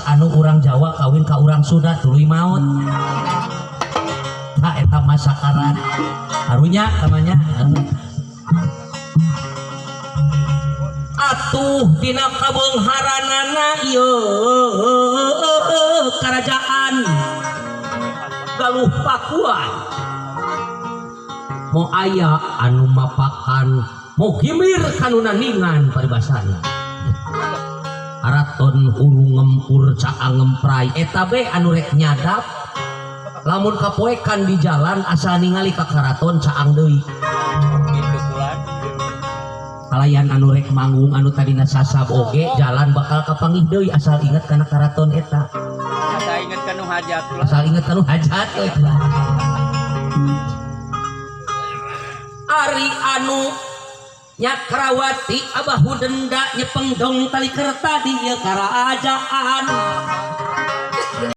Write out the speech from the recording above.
anu urang Jawa kawin ka urang Sunda tuluy maut. Nah, eta masa karan harunya namanya. Atuh dina kabeungharanana ieu kerajaan Galuh Pakuan mau aya anu mapakan mau gimir kanunaningan paribasana araton hulu ngempur caang ngemprai eta be anu rek nyadap lamun kapoekan di jalan asal ningali ka karaton caang deui kalayan anu rek manggung anu tadina sasab oge jalan bakal kapanggih deui asal inget kana karaton eta asal inget kanu hajat asal inget kanu hajat Ari anu Nyakrawati Abah Denda nyepeng dong tali kerta di kerajaan